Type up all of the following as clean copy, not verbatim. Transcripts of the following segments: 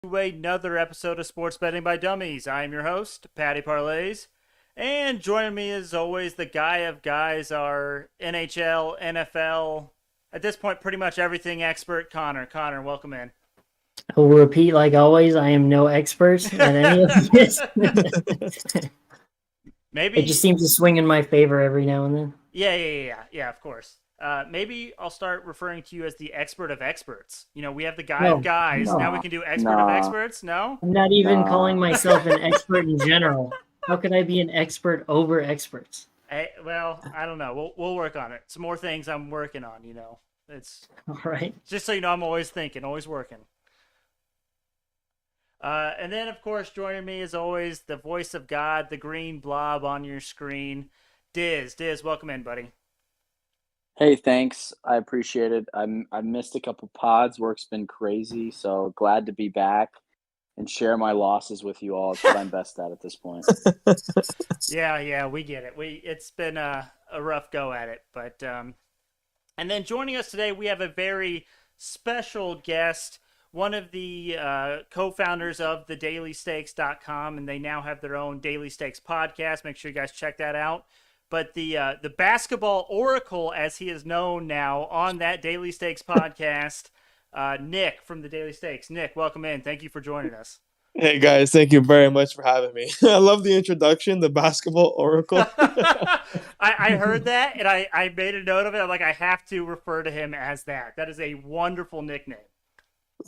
Another episode of Sports Betting by Dummies. I am your host, Patty Parlays. And joining me as always, the guy of guys, our NHL, NFL, at this point, pretty much everything expert, Connor. Connor, welcome in. I will repeat like always, I am no expert at any of this. It just Maybe, seems to swing in my favor every now and then. yeah, of course. Maybe I'll start referring to you as the expert of experts. We have the guy of No, guys. Now we no. can do expert of Nah, experts. No? I'm not even calling nah. myself an expert in general. How could I be an expert over experts? Well, I don't know. We'll work on it. Some more things I'm working on. It's All right. just so you know, I'm always thinking, always working. And then, of course, joining me as always, the voice of God, the green blob on your screen, Diz. Diz, welcome in, buddy. Hey, thanks. I appreciate it. I missed a couple pods. Work's been crazy, so glad to be back and share my losses with you all. It's what I'm best at this point. Yeah, we get it. It's been a rough go at it, but and then joining us today, we have a very special guest, one of the co-founders of the dailystakes.com, and they now have their own Daily Stakes podcast. Make sure you guys check that out. But the basketball oracle, as he is known now on that Daily Stakes podcast, Nick from the Daily Stakes. Nick, welcome in. Thank you for joining us. Hey guys, thank you very much for having me. I love the introduction, the basketball oracle. I heard that, and I made a note of it. I'm like, I have to refer to him as that. That is a wonderful nickname.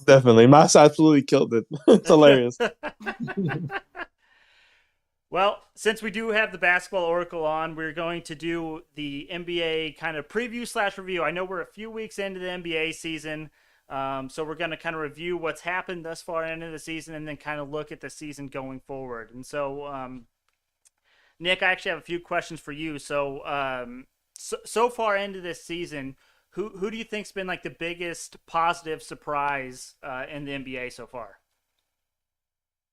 Definitely. Mass absolutely killed it. It's hilarious. Well, since we do have the basketball oracle on, we're going to do the NBA kind of preview / review. I know we're a few weeks into the NBA season, so we're going to kind of review what's happened thus far into the season and then kind of look at the season going forward. And so, Nick, I actually have a few questions for you. So far into this season, who do you think's been like the biggest positive surprise in the NBA so far?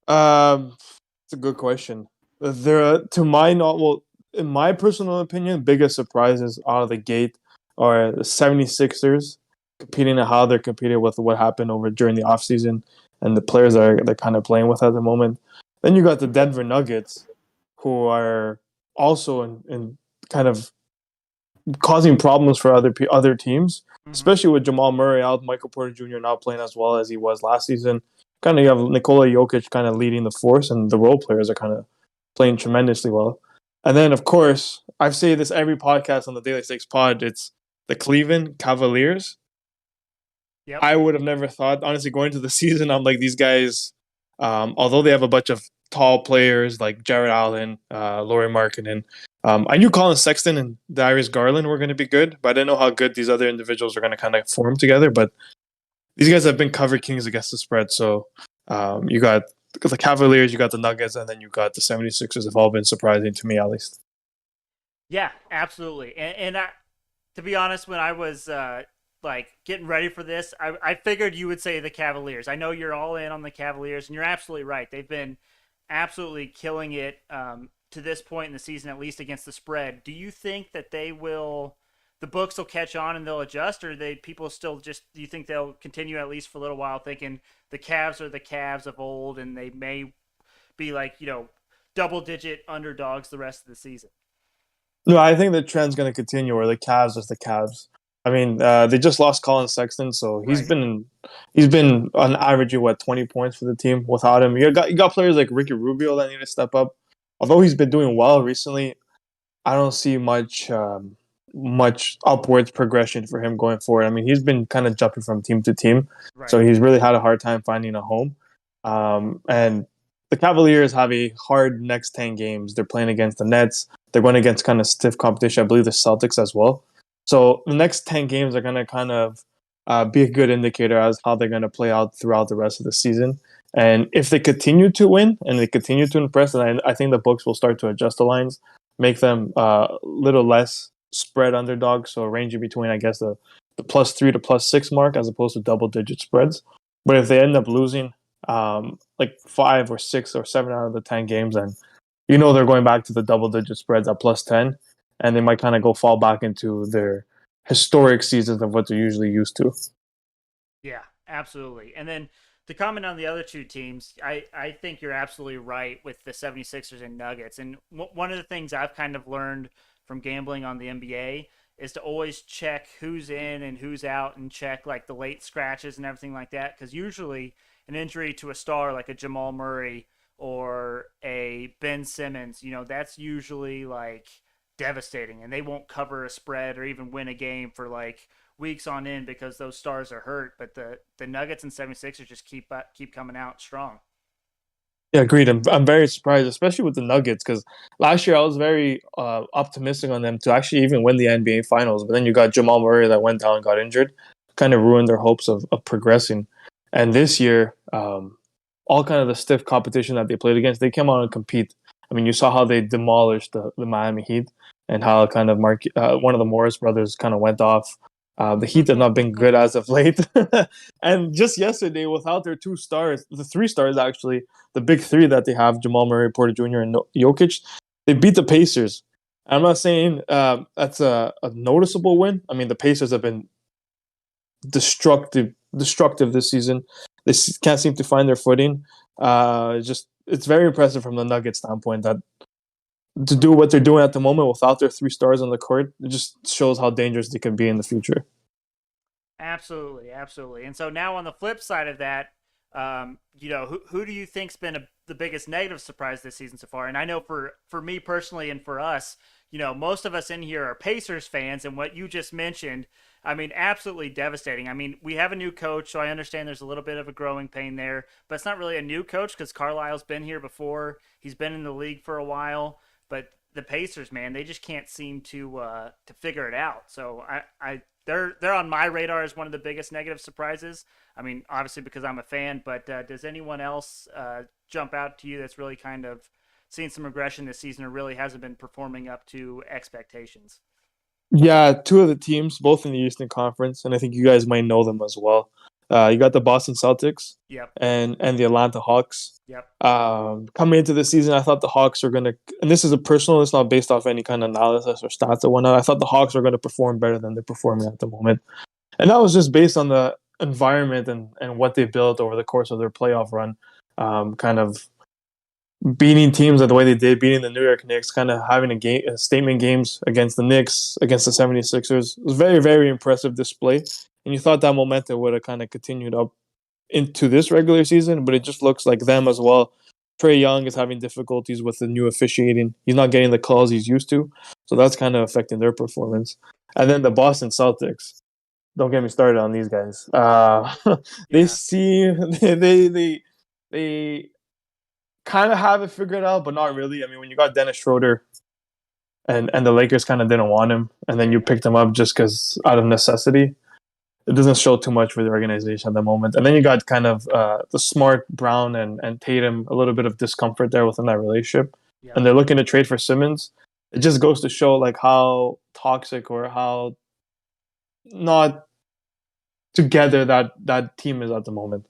It's a good question. To my well, in my personal opinion, biggest surprises out of the gate are the 76ers competing and how they're competing with what happened over during the offseason and the players that they're kind of playing with at the moment. Then you got the Denver Nuggets, who are also in kind of causing problems for other teams, especially with Jamal Murray out, Michael Porter Jr. not playing as well as he was last season. Kind of you have Nikola Jokic kind of leading the force, and the role players are kind of playing tremendously well. And then, of course, I've said this every podcast on the Daily Stakes pod, it's the Cleveland Cavaliers. Yep. I would have never thought, honestly, going into the season, I'm like, these guys, although they have a bunch of tall players like Jared Allen, Lauri Markkanen, I knew Colin Sexton and Darius Garland were going to be good, but I didn't know how good these other individuals are going to kind of form together. But these guys have been cover kings against the spread. So you got the Cavaliers, you got the Nuggets, and then you got the 76ers have all been surprising to me, at least. Yeah, absolutely. And to be honest, when I was getting ready for this, I figured you would say the Cavaliers. I know you're all in on the Cavaliers, and you're absolutely right. They've been absolutely killing it to this point in the season, at least against the spread. Do you think that the books will catch on and they'll adjust, or people still do you think they'll continue at least for a little while thinking the Cavs are the Cavs of old and they may be double-digit underdogs the rest of the season? No, I think the trend's going to continue where the Cavs is the Cavs. I mean, they just lost Colin Sexton, so he's been on average 20 points for the team without him. You got players like Ricky Rubio that need to step up. Although he's been doing well recently, I don't see much upwards progression for him going forward. I mean, he's been kind of jumping from team to team, so he's really had a hard time finding a home. And the Cavaliers have a hard next 10 games. They're playing against the Nets. They're going against kind of stiff competition. I believe the Celtics as well. So the next 10 games are going to kind of be a good indicator as how they're going to play out throughout the rest of the season. And if they continue to win and they continue to impress, then I think the books will start to adjust the lines, make them a little less spread underdogs, so ranging between, I guess, the +3 to +6 mark as opposed to double-digit spreads. But if they end up losing like 5 or 6 or 7 out of the 10 games, then they're going back to the double-digit spreads at +10, and they might kind of fall back into their historic seasons of what they're usually used to. Yeah, absolutely. And then to comment on the other two teams, I think you're absolutely right with the 76ers and Nuggets. And one of the things I've kind of learned from gambling on the NBA is to always check who's in and who's out and check like the late scratches and everything like that. Because usually an injury to a star like a Jamal Murray or a Ben Simmons, that's usually like devastating, and they won't cover a spread or even win a game for like weeks on end because those stars are hurt. But the Nuggets and 76ers just keep coming out strong. Yeah, agreed. I'm very surprised, especially with the Nuggets, because last year I was very optimistic on them to actually even win the NBA Finals. But then you got Jamal Murray that went down and got injured, kind of ruined their hopes of progressing. And this year, all kind of the stiff competition that they played against, they came out and compete. I mean, you saw how they demolished the Miami Heat, and how kind of one of the Morris brothers kind of went off. The Heat have not been good as of late. And just yesterday, without their two stars, the three stars actually, the big three that they have, Jamal Murray, Porter Jr., and Jokic, they beat the Pacers. I'm not saying that's a noticeable win. I mean, the Pacers have been destructive this season. They can't seem to find their footing. It's very impressive from the Nuggets standpoint that to do what they're doing at the moment without their three stars on the court, it just shows how dangerous they can be in the future. Absolutely, absolutely. And so now on the flip side of that, who do you think's been the biggest negative surprise this season so far? And I know for me personally and for us, most of us in here are Pacers fans, and what you just mentioned, I mean, absolutely devastating. I mean, we have a new coach, so I understand there's a little bit of a growing pain there, but it's not really a new coach because Carlisle's been here before. He's been in the league for a while, but the Pacers, man, they just can't seem to figure it out. So they're on my radar as one of the biggest negative surprises. I mean, obviously because I'm a fan, but does anyone else jump out to you that's really kind of seen some regression this season or really hasn't been performing up to expectations? Yeah, two of the teams, both in the Eastern Conference, and I think you guys might know them as well. You got the Boston Celtics, Yep, and the Atlanta Hawks. yep, Coming into the season, I thought the Hawks are gonna, and this is a personal, it's not based off any kind of analysis or stats or whatnot. I thought the Hawks are gonna perform better than they're performing at the moment, and that was just based on the environment and what they built over the course of their playoff run. Kind of beating teams the way they did, beating the New York Knicks, kind of having statement games against the Knicks, against the 76ers. It was very, very impressive display. And you thought that momentum would have kind of continued up into this regular season, but it just looks like them as well. Trae Young is having difficulties with the new officiating. He's not getting the calls he's used to. So that's kind of affecting their performance. And then the Boston Celtics. Don't get me started on these guys. They yeah, seem they kind of have it figured out, but not really. I mean, when you got Dennis Schroeder and the Lakers kind of didn't want him, and then you picked him up just because out of necessity, it doesn't show too much for the organization at the moment. And then you got kind of the Smart, Brown, and Tatum, a little bit of discomfort there within that relationship. yeah. And they're looking to trade for Simmons. It just goes to show like how toxic or how not together that team is at the moment.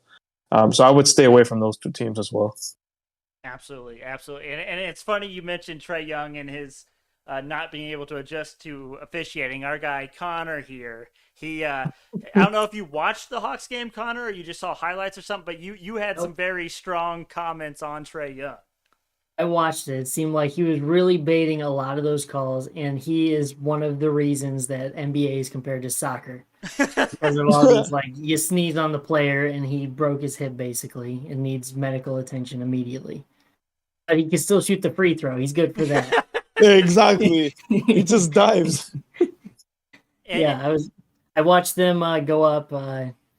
So I would stay away from those two teams as well. Absolutely, absolutely. And it's funny you mentioned Trae Young and his not being able to adjust to officiating. Our guy Connor here, I don't know if you watched the Hawks game, Connor, or you just saw highlights or something, but you had some very strong comments on Trae Young. I watched it. It seemed like he was really baiting a lot of those calls, and he is one of the reasons that NBA is compared to soccer. Because of all these, like, you sneeze on the player and he broke his hip basically and needs medical attention immediately. But he can still shoot the free throw. He's good for that. Exactly. He just dives. Yeah, I watched them go up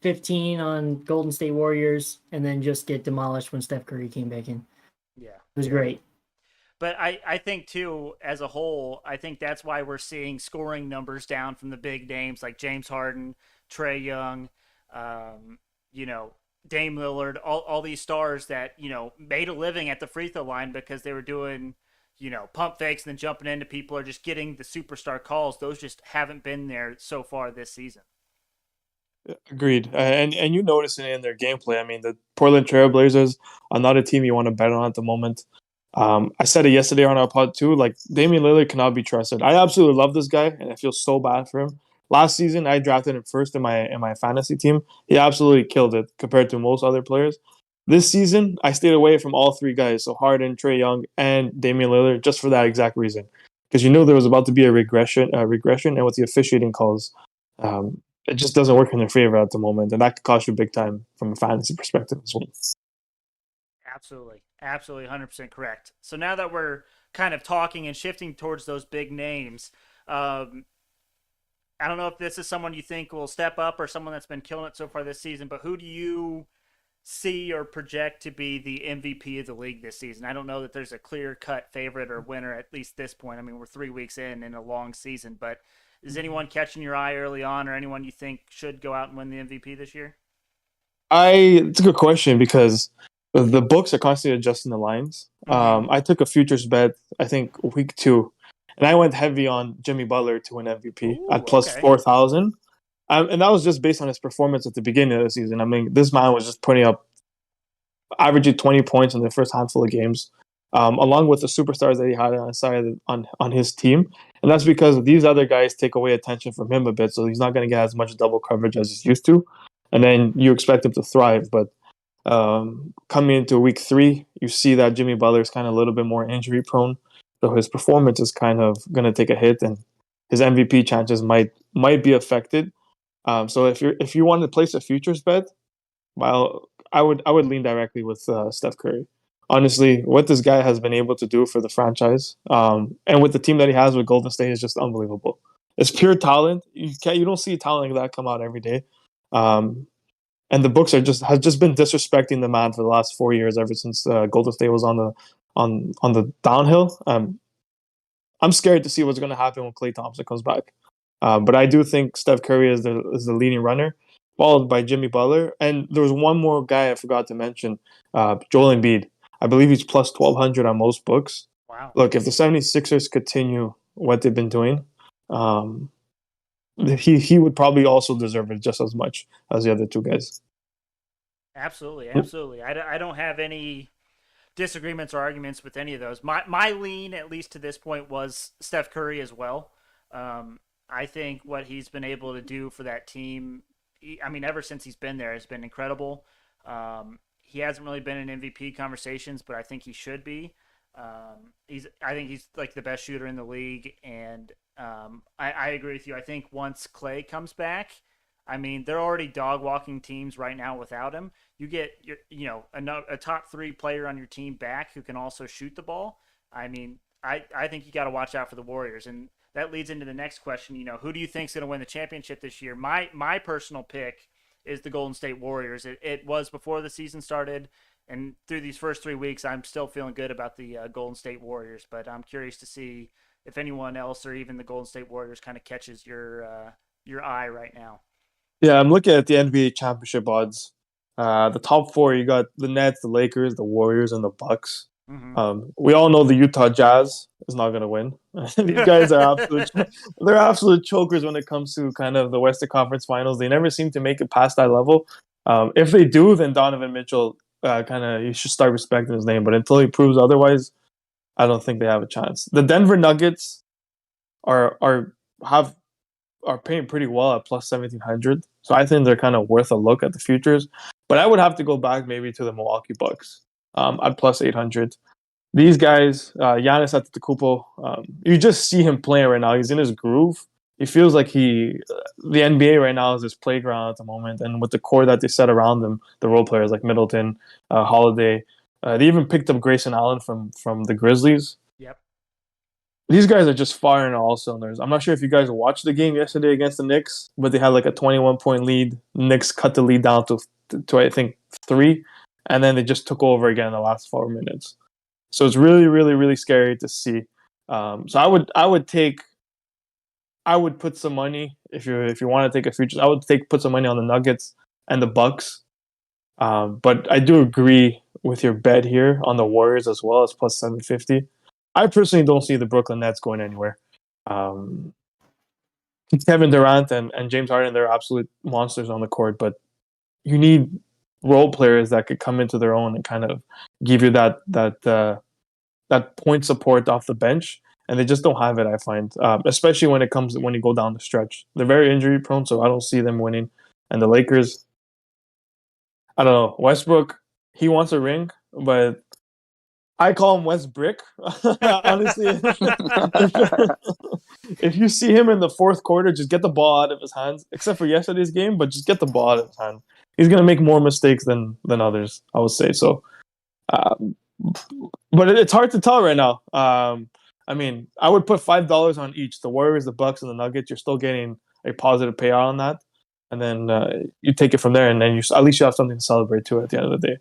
15 on Golden State Warriors and then just get demolished when Steph Curry came back in. Yeah. It was great. But I think, too, as a whole, I think that's why we're seeing scoring numbers down from the big names like James Harden, Trae Young, Dame Lillard, all these stars that, made a living at the free throw line because they were doing, pump fakes and then jumping into people or just getting the superstar calls. Those just haven't been there so far this season. Agreed. And you notice it in their gameplay. I mean, the Portland Trailblazers are not a team you want to bet on at the moment. I said it yesterday on our pod too. Like, Damian Lillard cannot be trusted. I absolutely love this guy, and I feel so bad for him. Last season, I drafted him first in my fantasy team. He absolutely killed it compared to most other players. This season, I stayed away from all three guys, so Harden, Trae Young, and Damian Lillard, just for that exact reason, because you knew there was about to be a regression, and with the officiating calls, it just doesn't work in their favor at the moment, and that could cost you big time from a fantasy perspective as well. Absolutely. Absolutely 100% correct. So now that we're kind of talking and shifting towards those big names, I don't know if this is someone you think will step up or someone that's been killing it so far this season, but who do you see or project to be the MVP of the league this season? I don't know that there's a clear-cut favorite or winner at least this point. I mean, we're 3 weeks in a long season, but is anyone catching your eye early on or anyone you think should go out and win the MVP this year? It's a good question because the books are constantly adjusting the lines. I took a futures bet, I think week 2, and I went heavy on Jimmy Butler to win MVP at plus 4,000. And that was just based on his performance at the beginning of the season. I mean, this man was just putting up, averaging 20 points in the first handful of games, along with the superstars that he had on his team. And that's because these other guys take away attention from him a bit, so he's not going to get as much double coverage as he's used to. And then you expect him to thrive. But coming into week 3, you see that Jimmy Butler is kind of a little bit more injury prone. So his performance is kind of going to take a hit, and his MVP chances might be affected. So if you want to place a futures bet, well, I would lean directly with Steph Curry. Honestly, what this guy has been able to do for the franchise, and with the team that he has with Golden State, is just unbelievable. It's pure talent. You don't see talent like that come out every day. And the books has just been disrespecting the man for the last 4 years, ever since Golden State was on the downhill. I'm scared to see what's going to happen when Klay Thompson comes back. But I do think Steph Curry is the leading runner, followed by Jimmy Butler. And there was one more guy I forgot to mention, Joel Embiid. I believe he's plus 1,200 on most books. Wow. Look, if the 76ers continue what they've been doing, he would probably also deserve it just as much as the other two guys. Absolutely. I don't have any disagreements or arguments with any of those. My lean, at least to this point, was Steph Curry as well. I think what he's been able to do for that team, ever since he's been there, has been incredible. He hasn't really been in MVP conversations, but I think he should be. I think he's like the best shooter in the league, and I agree with you. I think once Klay comes back, they're already dog walking teams right now without him. You get a top 3 player on your team back who can also shoot the ball. I think you got to watch out for the Warriors, and that leads into the next question. Who do you think is going to win the championship this year? My personal pick is the Golden State Warriors. It was before the season started, and through these first 3 weeks, I'm still feeling good about the Golden State Warriors. But I'm curious to see if anyone else or even the Golden State Warriors kind of catches your eye right now. Yeah, I'm looking at the NBA championship odds. The top 4, you got the Nets, the Lakers, the Warriors, and the Bucks. Mm-hmm. We all know the Utah Jazz is not going to win. These guys are they're absolute chokers when it comes to kind of the Western Conference Finals. They never seem to make it past that level. If they do, then Donovan Mitchell, you should start respecting his name. But until he proves otherwise, I don't think they have a chance. The Denver Nuggets are paying pretty well at plus 1,700. So I think they're kind of worth a look at the futures. But I would have to go back maybe to the Milwaukee Bucks at plus 800. These guys, Giannis Antetokounmpo, you just see him playing right now. He's in his groove. He feels like the NBA right now is his playground at the moment. And with the core that they set around them, the role players like Middleton, Holiday, they even picked up Grayson Allen from the Grizzlies. Yep. These guys are just firing on all cylinders. I'm not sure if you guys watched the game yesterday against the Knicks, but they had like a 21-point lead. Knicks cut the lead down to I think 3, and then they just took over again in the last 4 minutes. So it's really, really, really scary to see. So I would put some money if you want to take a futures. I would put some money on the Nuggets and the Bucks. But I do agree with your bet here on the Warriors as well as plus 750. I personally don't see the Brooklyn Nets going anywhere. Kevin Durant and James Harden, they're absolute monsters on the court, but you need role players that could come into their own and kind of give you that point support off the bench. and they just don't have it. I find, especially when you go down the stretch, they're very injury prone, so I don't see them winning. And the Lakers, I don't know. Westbrook, he wants a ring, but I call him West Brick. Honestly, if you see him in the fourth quarter, just get the ball out of his hands. Except for yesterday's game, but just get the ball out of his hand. He's gonna make more mistakes than others, I would say. So, um, but it's hard to tell right now. I mean, I would put $5 on each. The Warriors, the Bucks, and the Nuggets. You're still getting a positive payout on that, and then you take it from there, and then at least you have something to celebrate too at the end of the day.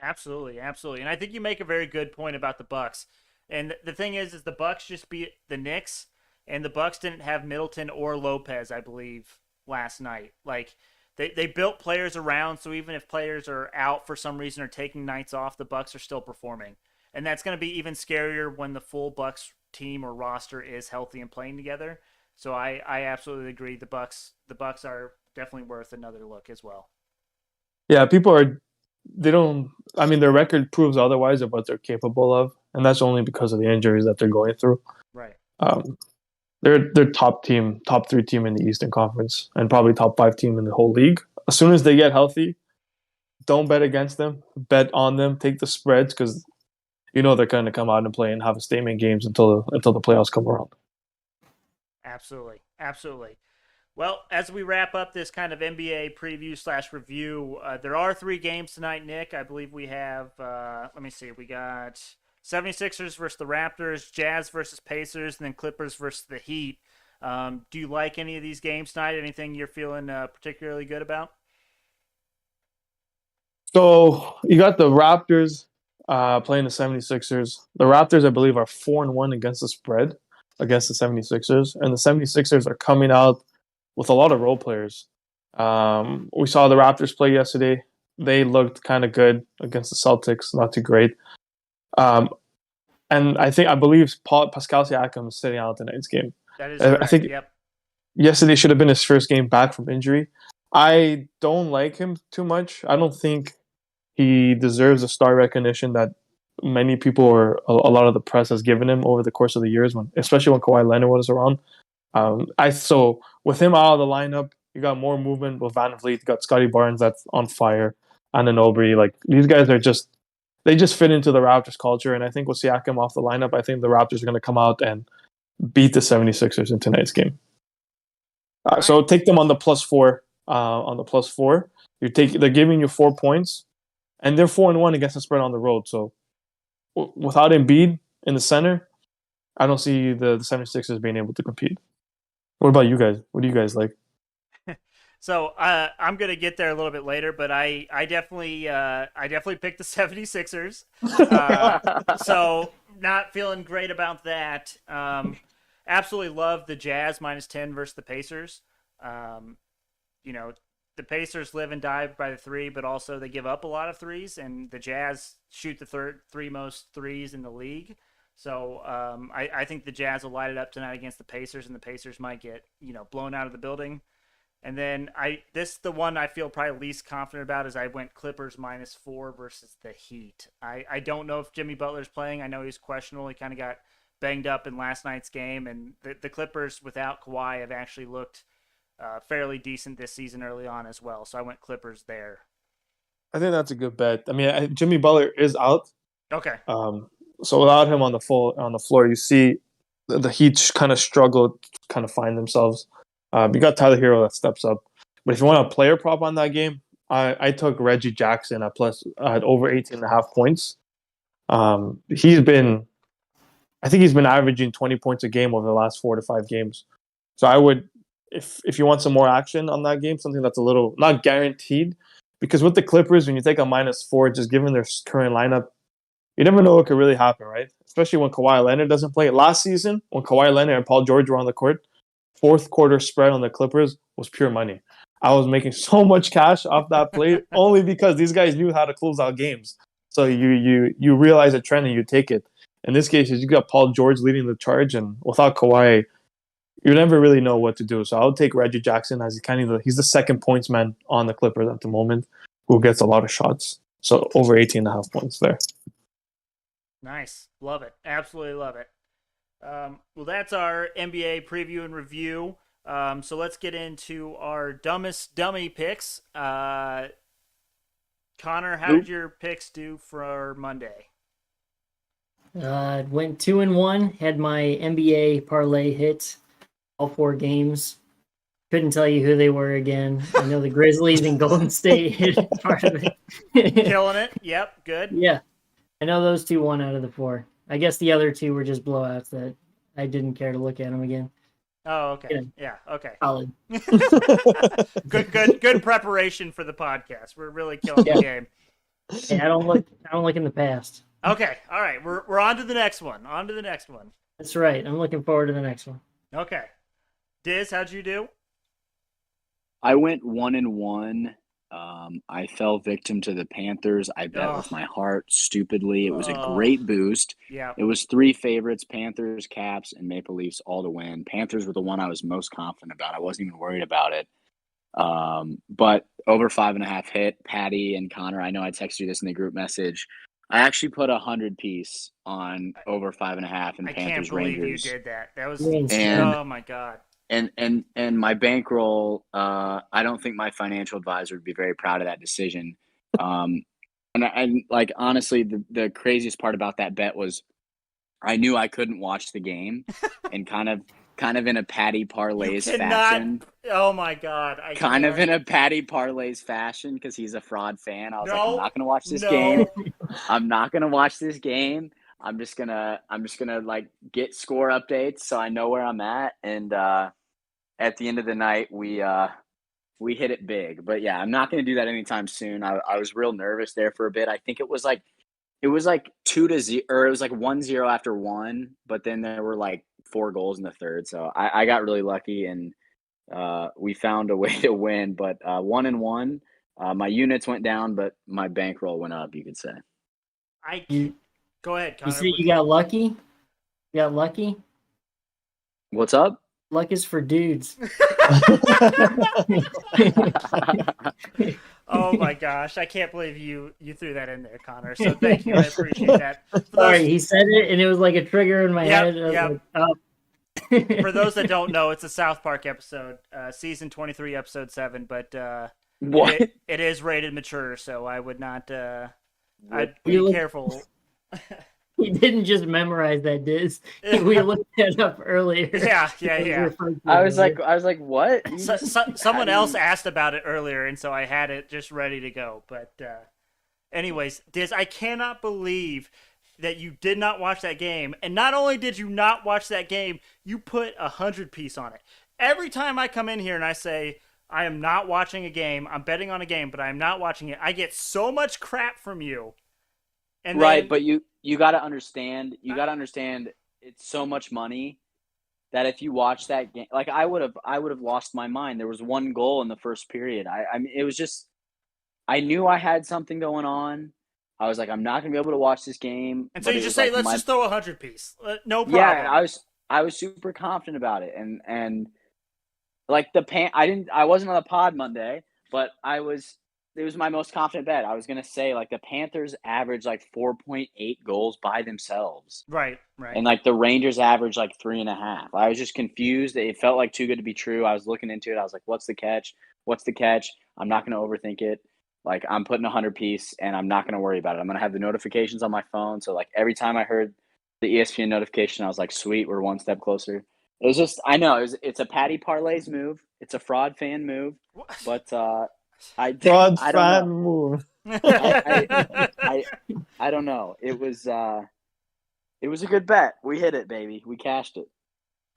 Absolutely, absolutely, and I think you make a very good point about the Bucks. And the thing is the Bucks just beat the Knicks, and the Bucks didn't have Middleton or Lopez, I believe, last night. Like they built players around, so even if players are out for some reason or taking nights off, the Bucks are still performing, and that's going to be even scarier when the full Bucks team or roster is healthy and playing together. So I absolutely agree. The Bucks are definitely worth another look as well. Yeah, people are. They don't. I mean, their record proves otherwise of what they're capable of, and that's only because of the injuries that they're going through. Right. They're top 3 team in the Eastern Conference, and probably top 5 team in the whole league. As soon as they get healthy, don't bet against them. Bet on them. Take the spreads because they're going to come out and play and have a statement games until the playoffs come around. Absolutely, absolutely. Well, as we wrap up this kind of NBA preview/review, there are 3 games tonight, Nick. I believe we have, let me see, we got 76ers versus the Raptors, Jazz versus Pacers, and then Clippers versus the Heat. Do you like any of these games tonight? Anything you're feeling particularly good about? So you got the Raptors playing the 76ers. The Raptors, I believe, are 4-1 against the spread against the 76ers, and the 76ers are coming out with a lot of role players. We saw the Raptors play yesterday. They looked kind of good against the Celtics, not too great. And I believe Pascal Siakam is sitting out tonight's game. That is correct. I think Yep. yesterday should have been his first game back from injury. I don't like him too much. I don't think he deserves the star recognition that many people or a lot of the press has given him over the course of the years, especially when Kawhi Leonard was around. So with him out of the lineup, you got more movement with Van Vliet. You got Scotty Barnes that's on fire, and Anunoby. Like these guys they just fit into the Raptors culture. And I think with Siakam off the lineup, I think the Raptors are going to come out and beat the 76ers in tonight's game. So take them on the +4. On the +4, they're giving you 4 points, and they're 4-1 against the spread on the road. So without Embiid in the center, I don't see the 76ers being able to compete. What about you guys? What do you guys like? So I'm gonna get there a little bit later, but I definitely picked the 76ers. So not feeling great about that. Absolutely love the Jazz -10 versus the Pacers. The Pacers live and die by the 3, but also they give up a lot of threes, and the Jazz shoot the 3 most threes in the league. So I think the Jazz will light it up tonight against the Pacers, and the Pacers might get blown out of the building. And then the one I feel probably least confident about is I went Clippers -4 versus the Heat. I don't know if Jimmy Butler's playing. I know he's questionable. He kind of got banged up in last night's game, and the Clippers without Kawhi have actually looked fairly decent this season early on as well. So I went Clippers there. I think that's a good bet. I mean, Jimmy Butler is out. Okay. So without him on the floor, you see the Heat kind of struggle to kind of find themselves. You got Tyler Hero that steps up. But if you want a player prop on that game, I took Reggie Jackson at over 18.5 points. I think he's been averaging 20 points a game over the last 4 to 5 games. So I would, if you want some more action on that game, something that's a little not guaranteed, because with the Clippers, when you take a -4, just given their current lineup, you never know what could really happen, right? Especially when Kawhi Leonard doesn't play. Last season, when Kawhi Leonard and Paul George were on the court, fourth quarter spread on the Clippers was pure money. I was making so much cash off that play only because these guys knew how to close out games. So you realize a trend and you take it. In this case, you got Paul George leading the charge, and without Kawhi, you never really know what to do. So I would take Reggie Jackson as he's the second points man on the Clippers at the moment, who gets a lot of shots. So over 18.5 points there. Nice. Love it. Absolutely love it. Well, that's our NBA preview and review. So let's get into our dumbest dummy picks. Connor, how did Oop. your picks do for Monday? Went 2-1. Had my NBA parlay hit all 4 games. Couldn't tell you who they were again. I know the Grizzlies and Golden State hit part of it. Killing it. Yep, good. Yeah, I know those two won out of the 4. I guess the other 2 were just blowouts that I didn't care to look at them again. Oh, okay. Yeah. Yeah, okay. Solid. Good preparation for the podcast. We're really killing the game. Hey, I don't look in the past. Okay, all right. We're on to the next one. That's right. I'm looking forward to the next one. Okay. Diz, how'd you do? I went 1-1. I fell victim to the Panthers. I bet with my heart stupidly. It was a great boost. Yeah. It was 3 favorites, Panthers, Caps, and Maple Leafs all to win. Panthers were the one I was most confident about. I wasn't even worried about it. But over 5.5 hit. Patty and Connor, I know I texted you this in the group message. I actually put 100 piece on over 5.5 and I Panthers can't believe Rangers. you did that. That was And oh my god. And my bankroll, I don't think my financial advisor would be very proud of that decision. And like honestly, the craziest part about that bet was I knew I couldn't watch the game, and kind of in a Patty parlays fashion. Oh my god! Kind of in a Patty parlays fashion because he's a fraud fan. I was like, I'm not gonna watch this No. game. I'm not gonna watch this game. I'm just gonna like get score updates so I know where I'm at. And at the end of the night, we hit it big. But yeah, I'm not gonna do that anytime soon. I was real nervous there for a bit. I think it was like 2-0, or it was like 1-0 after 1, but then there were like 4 goals in the third. So I got really lucky, and we found a way to win. But 1-1, my units went down, but my bankroll went up, you could say. Go ahead, Connor. You see, you got lucky. You got lucky. What's up? Luck is for dudes. Oh my gosh, I can't believe you threw that in there, Connor. So thank you, I appreciate that. Sorry, he said it, and it was like a trigger in my head. Yep. Like, oh. For those that don't know, it's a South Park episode, season 23, episode 7. But what? It is rated mature, so I would not. I'd be careful. He didn't just memorize that, Diz. We looked that up earlier. Yeah. I was like, what? Someone else asked about it earlier, and so I had it just ready to go. But anyways, Diz, I cannot believe that you did not watch that game. And not only did you not watch that game, you put 100 piece on it. Every time I come in here and I say, I am not watching a game, I'm betting on a game, but I am not watching it, I get so much crap from you. And right, but you got to understand. You got to understand. It's so much money that if you watch that game, like I would have lost my mind. There was 1 goal in the first period. I mean, it was just. I knew I had something going on. I was like, I'm not gonna be able to watch this game. And so you just say, let's just throw 100 piece. No problem. Yeah, I was super confident about it, and like I wasn't on the pod Monday, but it was my most confident bet. I was going to say, like, the Panthers average, like, 4.8 goals by themselves. Right. And, like, the Rangers average, like, 3.5. I was just confused. It felt like too good to be true. I was looking into it. I was like, what's the catch? I'm not going to overthink it. Like, I'm putting 100 piece, and I'm not going to worry about it. I'm going to have the notifications on my phone. So, like, every time I heard the ESPN notification, I was like, sweet, we're one step closer. It was just, I know, it's a Patty Parlays move. It's a fraud fan move. But, I don't know. I don't know. It was a good bet. We hit it, baby. We cashed it.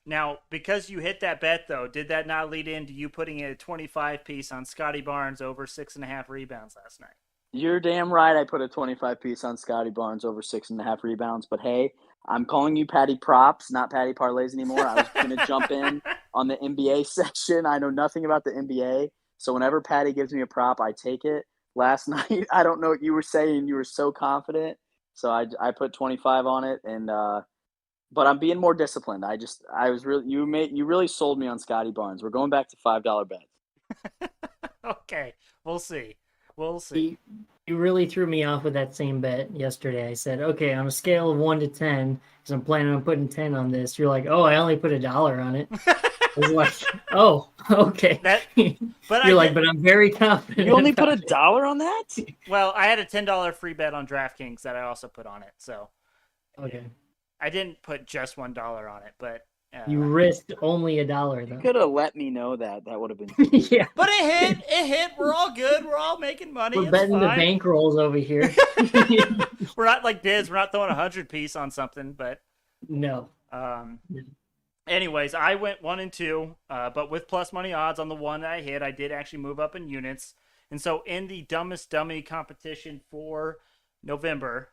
Now, because you hit that bet, though, did that not lead into you putting a 25 piece on Scotty Barnes over 6.5 rebounds last night? You're damn right. I put a 25 piece on Scotty Barnes over 6.5 rebounds. But hey, I'm calling you Patty Props, not Patty Parlays anymore. I was going to jump in on the NBA section. I know nothing about the NBA. So whenever Patty gives me a prop, I take it. Last night, I don't know what you were saying. You were so confident. So I put 25 on it, and but I'm being more disciplined. You really sold me on Scotty Barnes. We're going back to $5 bets. Okay, we'll see. He You really threw me off with that same bet yesterday. I said, okay, on a scale of 1 to 10, because I'm planning on putting 10 on this. You're like, oh, I only put $1 on it. I was like, oh, okay. That, but You're like, but I'm very confident. You only put about it. $1 on that? well, I had a $10 free bet on DraftKings that I also put on it. So Okay. I didn't put just $1 on it, but You risked only $1, though. You could have let me know that. That would have been. Yeah. but it hit. It hit. We're all good. We're all making money. We're It's betting the fine. bankrolls over here. We're not like Diz. We're not throwing 100 piece on something, but No. anyways, I went 1 and 2, but with plus money odds on the one that I hit, I did actually move up in units. And so in the dumbest dummy competition for November,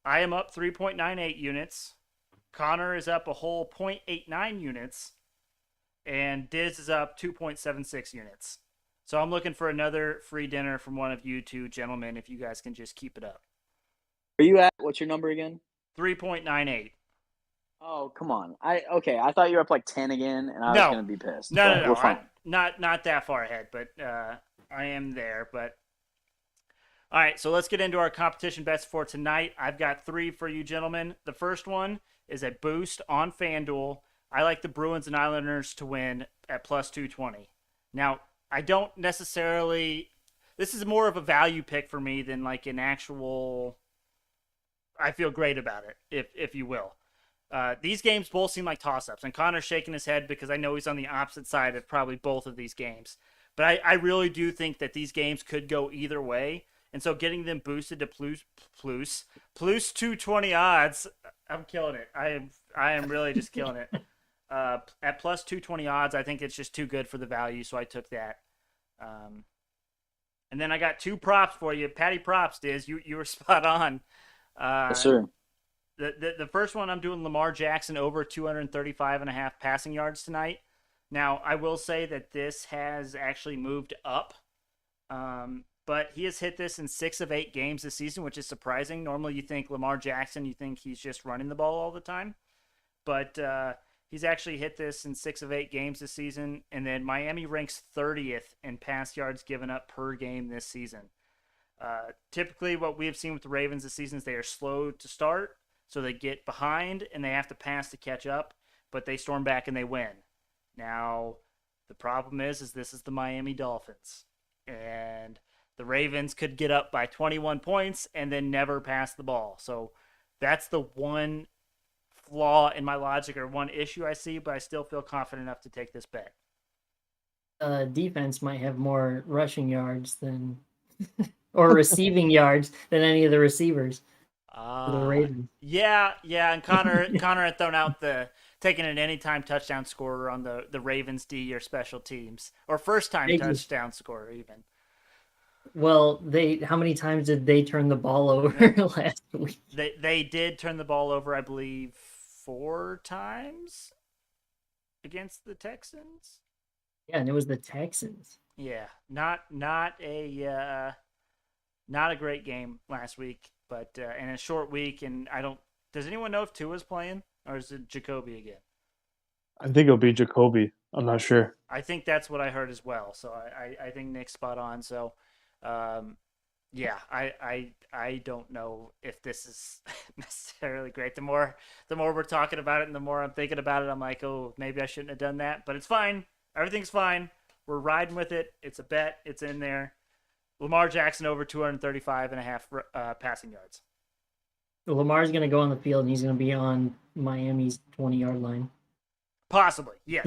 I am up 3.98 units. Connor is up a whole 0.89 units, and Diz is up 2.76 units. So I'm looking for another free dinner from one of you two gentlemen if you guys can just keep it up. Are you at? What's your number again? 3.98. Oh, come on. I thought you were up like 10 again, and I was No. gonna be pissed. No, but no, no. We're fine. Not that far ahead, but I am there. But all right, so let's get into our competition bets for tonight. I've got 3 for you gentlemen. The first one is a boost on FanDuel. I like the Bruins and Islanders to win at plus 220. Now, I don't necessarily. This is more of a value pick for me than like an actual. I feel great about it, if you will. These games both seem like toss-ups, and Connor's shaking his head because I know he's on the opposite side of probably both of these games. But I really do think that these games could go either way, and so getting them boosted to plus 220 odds, I'm killing it. I am really just killing it. At plus 220 odds, I think it's just too good for the value, so I took that. And then I got 2 props for you. Patty props, Diz. You were spot on. Yes, sir. The first one I'm doing Lamar Jackson over 235.5 passing yards tonight. Now, I will say that this has actually moved up, but he has hit this in 6 of 8 games this season, which is surprising. Normally, you think Lamar Jackson, you think he's just running the ball all the time, but he's actually hit this in 6 of 8 games this season, and then Miami ranks 30th in pass yards given up per game this season. Typically, what we have seen with the Ravens this season is they are slow to start, so they get behind and they have to pass to catch up, but they storm back and they win. Now, the problem is this is the Miami Dolphins, and the Ravens could get up by 21 points and then never pass the ball. So that's the one flaw in my logic or one issue I see, but I still feel confident enough to take this bet. Defense might have more rushing yards than or receiving yards than any of the receivers for the Ravens. Yeah, and Connor had thrown out the taking an anytime touchdown scorer on the Ravens D or special teams or first time touchdown scorer even. Well, how many times did they turn the ball over last week? They did turn the ball over, I believe, 4 times against the Texans. Yeah, and it was the Texans. Yeah, not a great game last week, but in a short week, and I don't. Does anyone know if Tua's playing or is it Jacoby again? I think it'll be Jacoby. I'm not sure. I think that's what I heard as well. So I think Nick's spot on. So, yeah, I don't know if this is necessarily great. The more we're talking about it, and the more I'm thinking about it, I'm like, oh, maybe I shouldn't have done that. But it's fine. Everything's fine. We're riding with it. It's a bet. It's in there. Lamar Jackson over 235.5 passing yards. Lamar's going to go on the field, and he's going to be on Miami's 20-yard line. Possibly, yes.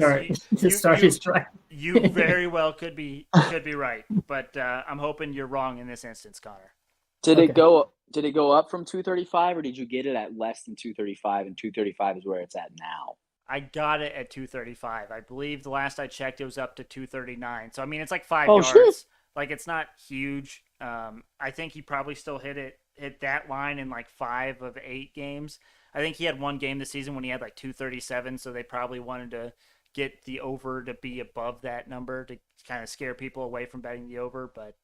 Start his drive. You very well could be right, but I'm hoping you're wrong in this instance, Connor. Did it go up from 235, or did you get it at less than 235, and 235 is where it's at now? I got it at 235. I believe the last I checked, it was up to 239. So I mean, it's like 5 yards. Shit. Like it's not huge. I think he probably still hit that line in like 5 of 8 games. I think he had one game this season when he had like 237. So they probably wanted to get the over to be above that number to kind of scare people away from betting the over. But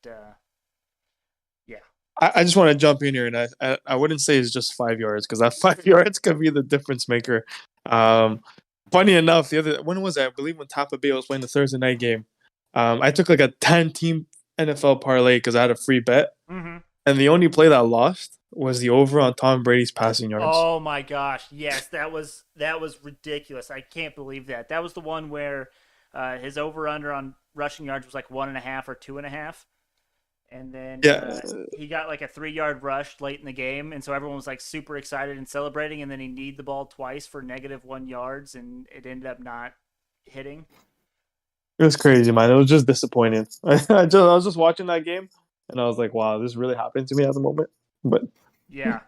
yeah. I just want to jump in here, and I wouldn't say it's just 5 yards because that 5 yards could be the difference maker. Funny enough, when was that? I believe when Tampa Bay was playing the Thursday night game. I took like a 10-team NFL parlay because I had a free bet, and and the only play that lost was the over on Tom Brady's passing yards. Oh my gosh, yes, that was ridiculous. I can't believe that. That was the one where his over under on rushing yards was like 1.5 or 2.5, and then Yeah, he got like a 3 yard rush late in the game, and so everyone was like super excited and celebrating, and then he kneed the ball twice for -1 yards, and it ended up not hitting. it was crazy, man. It was just disappointing. I was just watching that game, and I was like, wow, this really happened to me at the moment. But Yeah.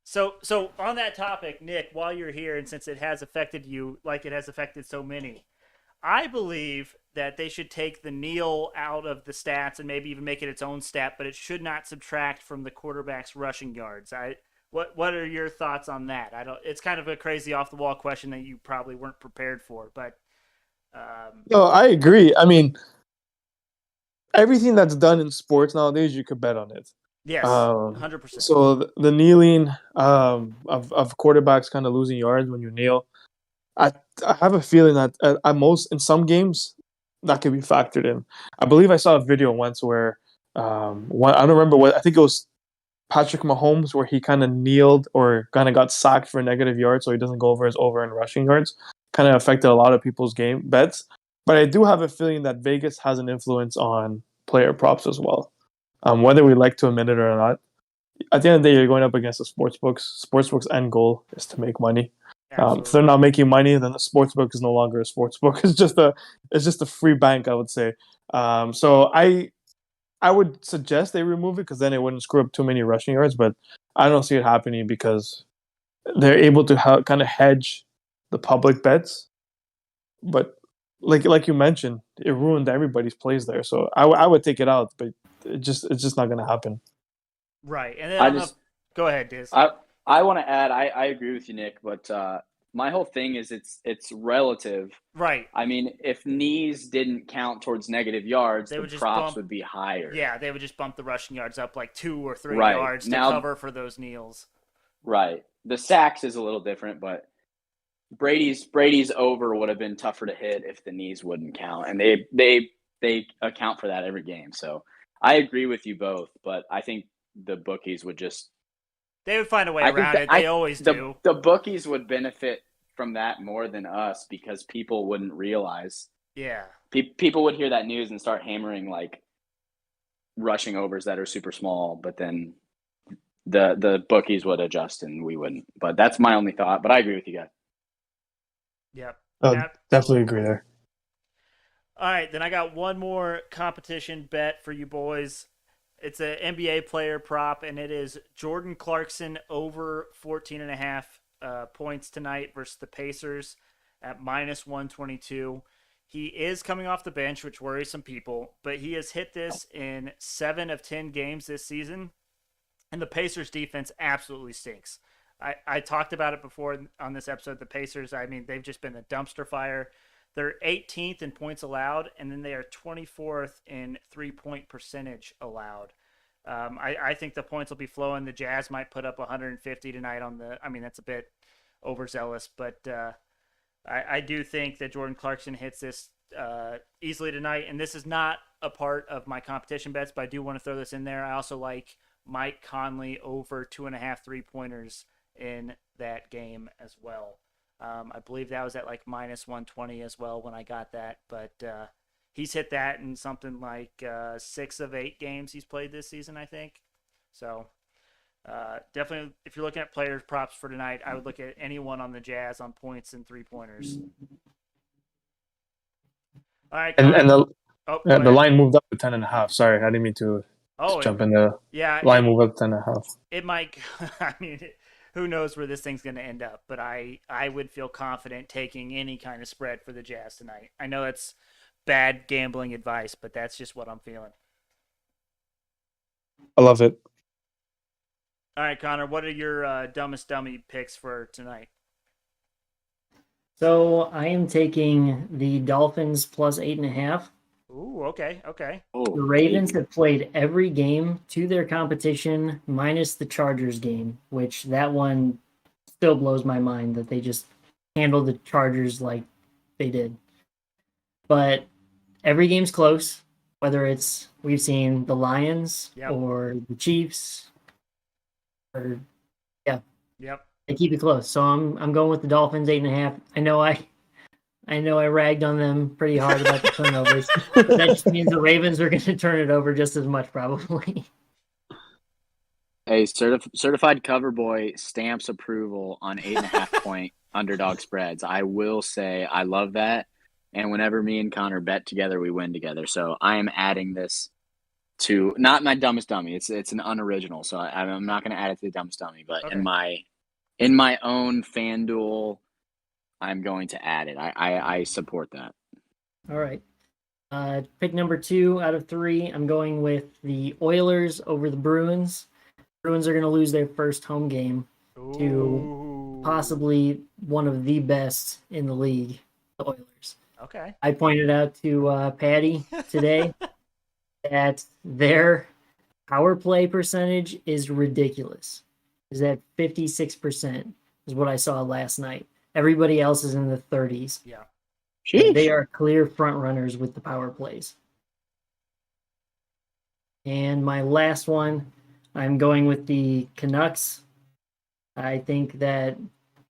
So on that topic, Nick, while you're here, and since it has affected you like it has affected so many, I believe that they should take the kneel out of the stats and maybe even make it its own stat, but it should not subtract from the quarterback's rushing yards. What are your thoughts on that? I don't. It's kind of a crazy off the wall question that you probably weren't prepared for, but no, I agree. I mean, everything that's done in sports nowadays, you could bet on it. yes, 100%. So the kneeling of quarterbacks kind of losing yards when you kneel, I I have a feeling that at most in some games that could be factored in. I believe I saw a video once where I don't remember what, I think it was Patrick Mahomes, where he kind of kneeled or kind of got sacked for negative yards, so he doesn't go over his over and rushing yards. Kind of affected a lot of people's game bets. But I do have a feeling that Vegas has an influence on player props as well. Whether we like to admit it or not, at the end of the day, you're going up against the sports books. Sports books' end goal is to make money. If they're not making money, then the sports book is no longer a sports book. It's just a free bank, I would say. So I would suggest they remove it because then it wouldn't screw up too many rushing yards. But I don't see it happening because they're able to kind of hedge the public bets. But like you mentioned, it ruined everybody's plays there. So I would take it out, but it's just not going to happen. Right, and then I I don't know. just Go ahead, Diz. I want to add. I agree with you, Nick. But my whole thing is it's relative. Right. I mean, if knees didn't count towards negative yards, They the would just props bump. would be higher. Yeah, they would just bump the rushing yards up like 2 or 3 Right. yards to Now, cover for those kneels. right. The sacks is a little different, but Brady's over would have been tougher to hit if the knees wouldn't count, and they account for that every game. So I agree with you both, but I think the bookies would just. They would find a way I think around that it. They always do. the bookies would benefit from that more than us because people wouldn't realize. Yeah. People would hear that news and start hammering like rushing overs that are super small, but then the bookies would adjust and we wouldn't. But that's my only thought. But I agree with you guys. Yep. Definitely agree there. All right, then I got one more competition bet for you boys. It's an NBA player prop, and it is Jordan Clarkson over 14.5 points tonight versus the Pacers at -122. He is coming off the bench, which worries some people, but he has hit this in 7 of 10 games this season, and the Pacers defense absolutely stinks. I talked about it before on this episode. The Pacers, I mean, they've just been a dumpster fire. They're 18th in points allowed, and then they are 24th in 3-point percentage allowed. I think the points will be flowing. The Jazz might put up 150 tonight on the. I mean, that's a bit overzealous, but I do think that Jordan Clarkson hits this easily tonight. And this is not a part of my competition bets, but I do want to throw this in there. I also like Mike Conley over 2.5 3-pointers in that game as well. I believe that was at like -120 as well when I got that, but he's hit that in something like 6 of 8 games he's played this season, I think. So definitely, if you're looking at players props for tonight, I would look at anyone on the Jazz on points and 3-pointers. All right, And the ahead. line moved up to 10.5. Sorry, I didn't mean to jump in the line. Move up to 10.5. It might. I mean, who knows where this thing's going to end up? But I would feel confident taking any kind of spread for the Jazz tonight. I know it's bad gambling advice, but that's just what I'm feeling. I love it. All right, Connor, what are your dumbest dummy picks for tonight? So I am taking the Dolphins plus 8.5. Ooh, okay. The Ravens have played every game to their competition minus the Chargers game, which that one still blows my mind that they just handled the Chargers like they did. But every game's close. whether it's we've seen the Lions Yep. or the Chiefs, or Yep. they keep it close. So I'm going with the Dolphins 8.5. I know I ragged on them pretty hard about the turnovers, but that just means the Ravens are going to turn it over just as much, probably. Hey, certified cover boy stamps approval on 8.5 point underdog spreads. I will say I love that. And whenever me and Connor bet together, we win together. So I am adding this to not my dumbest dummy. It's an unoriginal, so I'm not going to add it to the dumbest dummy. But Okay. in my own FanDuel, I'm going to add it. I support that. All right. Pick number 2 out of 3. I'm going with the Oilers over the Bruins. Bruins are going to lose their first home game to Ooh. possibly one of the best in the league, the Oilers. Okay. I pointed out to Patty today that their power play percentage is ridiculous. Is at 56% is what I saw last night. Everybody else is in the 30s. Yeah. Sheesh. They are clear front runners with the power plays. And my last one, I'm going with the Canucks. I think that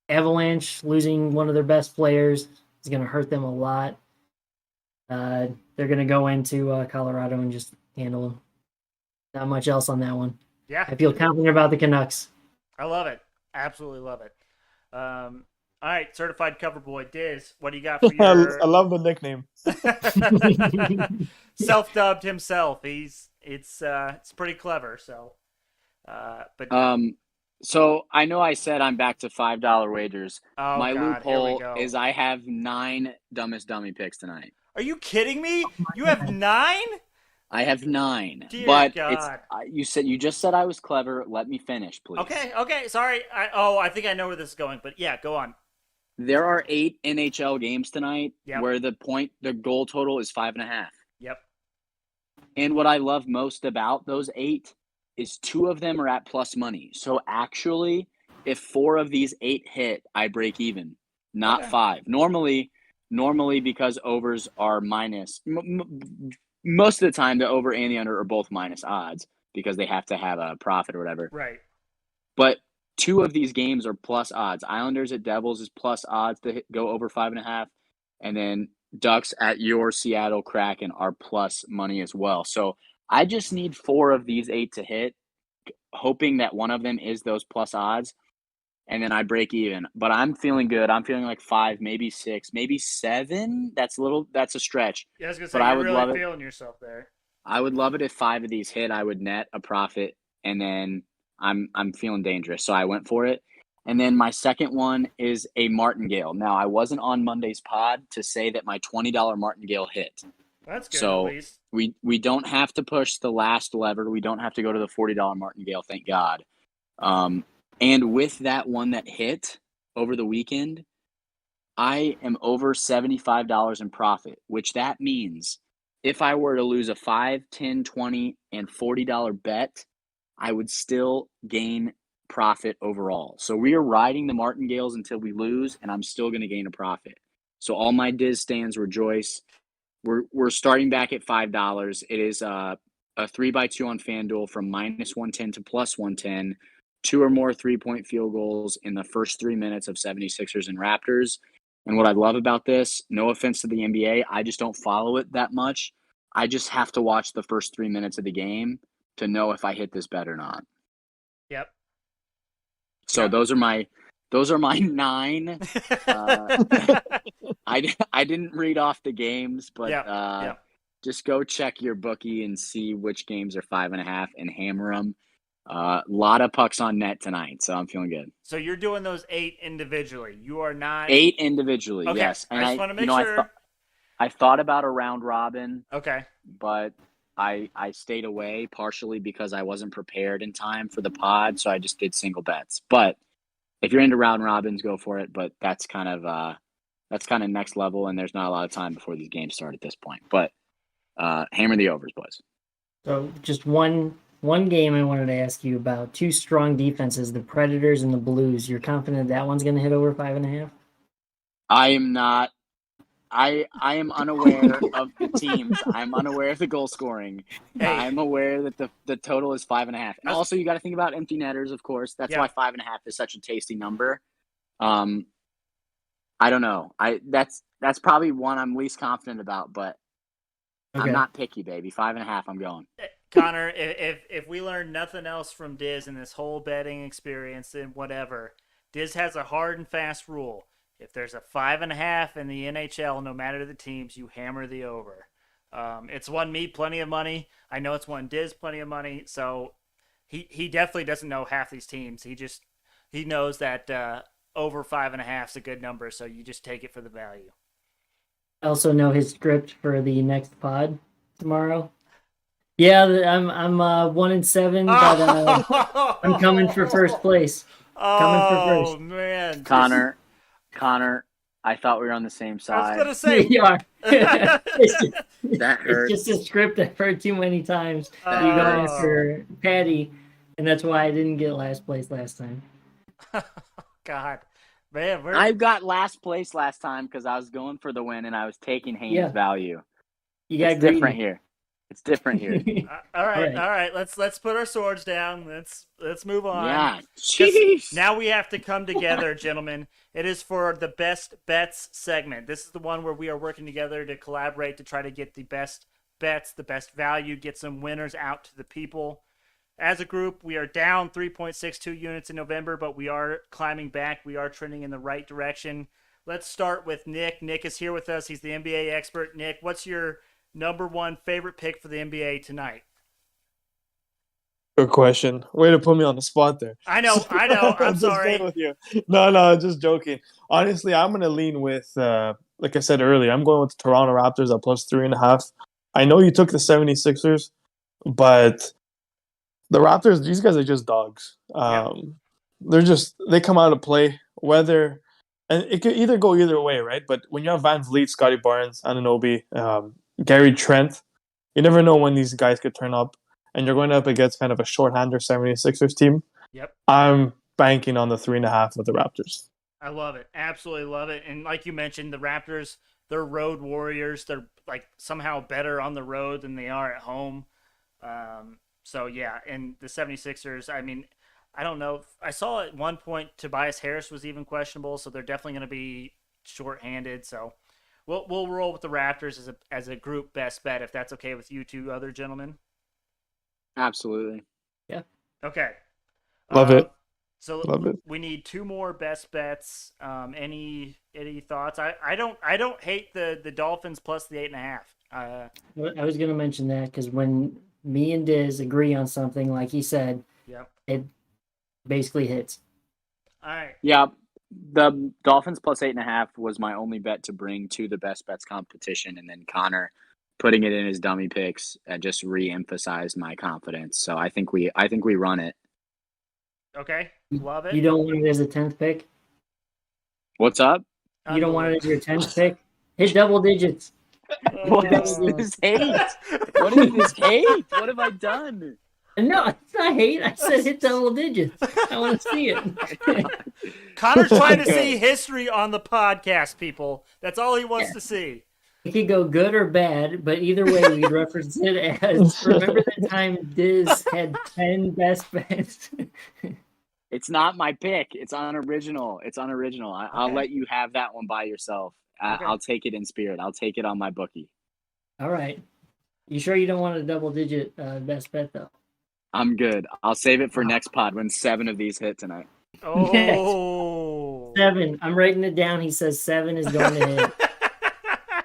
Avalanche losing one of their best players is going to hurt them a lot. They're going to go into Colorado and just handle them. Not much else on that one. Yeah. I feel confident about the Canucks. I love it. Absolutely love it. All right, certified cover boy Diz, what do you got for your I love the nickname. self-dubbed himself? It's pretty clever. So, So I know I said I'm back to $5 wagers. Oh, My God, here we loophole go. is I have 9 dumbest dummy picks tonight. Are you kidding me? You have 9? I have 9, Dear but God. you just said I was clever. Let me finish, please. Okay. Sorry. I think I know where this is going, but yeah, go on. There are 8 NHL games tonight Yep. where the goal total is 5.5. Yep. And what I love most about those 8 is 2 of them are at plus money. So actually, if 4 of these 8 hit, I break even, not Okay. 5. Normally, because overs are minus. Most of the time, the over and the under are both minus odds because they have to have a profit or whatever. Right. But 2 of these games are plus odds. Islanders at Devils is plus odds to go over 5.5, and then Ducks at your Seattle Kraken are plus money as well. So I just need 4 of these 8 to hit, hoping that one of them is those plus odds, and then I break even. But I'm feeling good. I'm feeling like 5, maybe 6, maybe 7. That's a stretch. Yeah, I was gonna But say I you're would really love it. feeling yourself there. I would love it if 5 of these hit. I would net a profit, and then I'm feeling dangerous, so I went for it. And then my second one is a martingale. Now I wasn't on Monday's pod to say that my $20 martingale hit. That's good. So at least. we don't have to push the last lever. We don't have to go to the $40 martingale, thank God. And with that one that hit over the weekend, I am over $75 in profit, which that means if I were to lose a $5, $10, $20, and $40 bet, I would still gain profit overall. So we are riding the martingales until we lose, and I'm still going to gain a profit. So all my Diz stands rejoice. We're starting back at $5. It is a 3x2 on FanDuel from minus 110 to plus 110. 2 or more 3-point field goals in the first 3 minutes of 76ers and Raptors. And what I love about this, no offense to the NBA, I just don't follow it that much. I just have to watch the first 3 minutes of the game to know if I hit this bet or not. Yep. So Yep. those are my 9. I didn't read off the games, but just go check your bookie and see which games are 5.5 and hammer them. A lot of pucks on net tonight, so I'm feeling good. So you're doing those 8 individually. You are not 8 individually, okay. yes. And I just want to make sure. I thought about a round robin. Okay. But I stayed away partially because I wasn't prepared in time for the pod, so I just did single bets. But if you're into round robins, go for it. But that's kind of next level, and there's not a lot of time before these games start at this point. But hammer the overs, boys. So just one game I wanted to ask you about. 2 strong defenses, the Predators and the Blues. You're confident that one's going to hit over 5.5? I am not I am unaware of the teams. I'm unaware of the goal scoring. Hey, I'm aware that the total is 5.5. And also, you got to think about empty netters, of course. That's Yeah. why 5.5 is such a tasty number. I don't know. That's probably one I'm least confident about, but I'm Okay. not picky, baby. 5.5, I'm going. Connor, if we learn nothing else from Diz in this whole betting experience and whatever, Diz has a hard and fast rule. If there's a 5.5 in the NHL, no matter the teams, you hammer the over. It's won me plenty of money. I know it's won Diz plenty of money. So he definitely doesn't know half these teams. He knows that over 5.5 is a good number. So you just take it for the value. I also know his script for the next pod tomorrow. Yeah, I'm 1-7, but I'm coming for first place. Coming for Oh first. man, Connor, I thought we were on the same I was side. gonna say You are. That hurts. It's just a script I've heard too many times. You go after Patty, and that's why I didn't get last place last time. God, man, I got last place last time because I was going for the win and I was taking Haynes' value. You got It's different here. It's different here. all right. Let's put our swords down. Let's move on. Yeah, jeez. Now we have to come together, gentlemen. It is for the best bets segment. This is the one where we are working together to collaborate to try to get the best bets, the best value, get some winners out to the people. As a group, we are down 3.62 units in November, but we are climbing back. We are trending in the right direction. Let's start with Nick. Nick is here with us. He's the NBA expert. Nick, what's your number one favorite pick for the NBA tonight? Good question. Way to put me on the spot there. I know. I'm Just sorry. playing with you. No, just joking. Honestly, I'm gonna lean with, like I said earlier, I'm going with the Toronto Raptors at plus 3.5. I know you took the 76ers, but the Raptors, these guys are just dogs. They come out to play. Whether, and it could either go either way, right? But when you have Van Vliet, Scotty Barnes, Anunoby, Gary Trent, you never know when these guys could turn up. And you're going up against kind of a shorthander 76ers team. Yep. I'm banking on the 3.5 with the Raptors. I love it. Absolutely love it. And like you mentioned, the Raptors, they're road warriors. They're like somehow better on the road than they are at home. So yeah, and the 76ers, I mean, I don't know. I saw at one point Tobias Harris was even questionable, so they're definitely going to be shorthanded. So we'll roll with the Raptors as a group best bet if that's okay with you two other gentlemen. Absolutely. Yeah. Okay. Love it. So Love it. we need two more best bets. Any thoughts? I don't hate the Dolphins plus the 8.5. I was going to mention that because when me and Diz agree on something, like he said, Yep. it basically hits. All right. Yeah, the Dolphins plus 8.5 was my only bet to bring to the best bets competition, and then Connor putting it in his dummy picks just re-emphasized my confidence. So I think we run it. Okay. Love it. You don't want it as a 10th pick? What's up? You don't want it as your 10th pick? Hit double digits. What is this hate? What is this hate? What have I done? No, it's not hate. I said hit double digits. I want to see it. Connor's trying to see history on the podcast, people. That's all he wants to see. It could go good or bad, but either way, we reference it as remember that time Diz had 10 best bets? It's not my pick. It's unoriginal. I'll let you have that one by yourself. Okay. I'll take it in spirit. I'll take it on my bookie. All right. You sure you don't want a double digit best bet, though? I'm good. I'll save it for next pod when 7 of these hit tonight. Oh. 7. I'm writing it down. He says 7 is going to hit.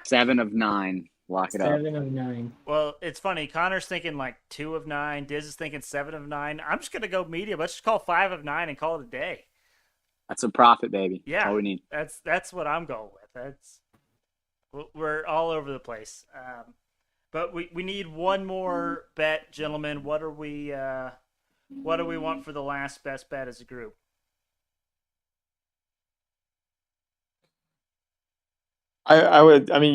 7 of 9. Lock it up. 7 of 9. Well, it's funny. Connor's thinking like 2 of 9. Diz is thinking 7 of 9. I'm just gonna go medium. Let's just call 5 of 9 and call it a day. That's a profit, baby. Yeah, That's all we need. That's what I'm going with. We're all over the place. But we need one more bet, gentlemen. What do we want for the last best bet as a group? I mean,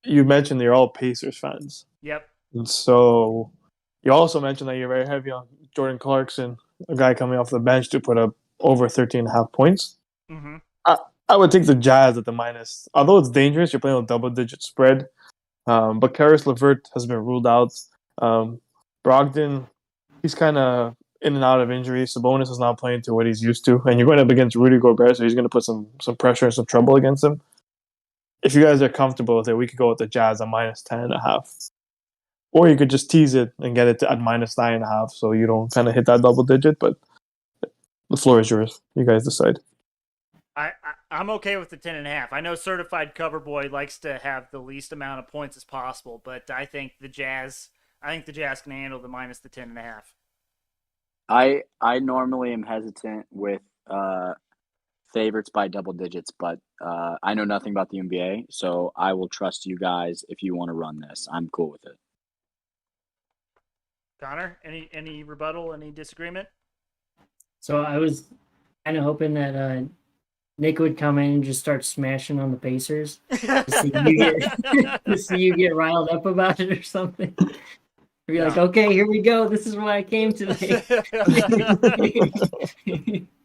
you mentioned you're all Pacers fans. Yep. And so you also mentioned that you're very heavy on Jordan Clarkson, a guy coming off the bench to put up over 13.5 points. Mm-hmm. I would take the Jazz at the minus. Although it's dangerous, you're playing with double-digit spread. But Karis LeVert has been ruled out. Um, Brogdon, he's kind of in and out of injury. Sabonis is not playing to what he's used to, and you're going up against Rudy Gobert, so he's going to put some pressure and some trouble against him. If you guys are comfortable with it, we could go with the Jazz at minus 10.5. Or you could just tease it and get it to at minus 9.5, so you don't kind of hit that double digit. But the floor is yours. You guys decide. I'm okay with the 10.5. I know Certified Cover Boy likes to have the least amount of points as possible, but I think the Jazz can handle the minus the 10.5. I normally am hesitant with favorites by double digits, but I know nothing about the NBA, so I will trust you guys if you want to run this. I'm cool with it. Connor, any rebuttal, any disagreement? So I was kind of hoping that Nick would come in and just start smashing on the Pacers to see you get riled up about it or something. Be like, okay, here we go. This is why I came today.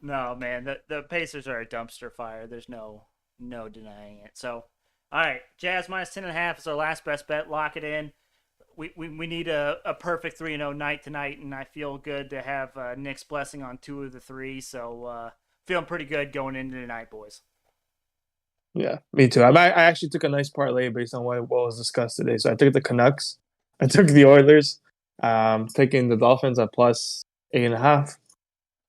No, man, the Pacers are a dumpster fire. There's no denying it. So, all right, Jazz minus 10.5 is our last best bet. Lock it in. We need a perfect 3-0 night tonight, and I feel good to have Nick's blessing on 2 of the 3. So, feeling pretty good going into tonight, boys. Yeah, me too. I actually took a nice parlay based on what was discussed today. So I took the Canucks. I took the Oilers. Taking the Dolphins at plus 8.5.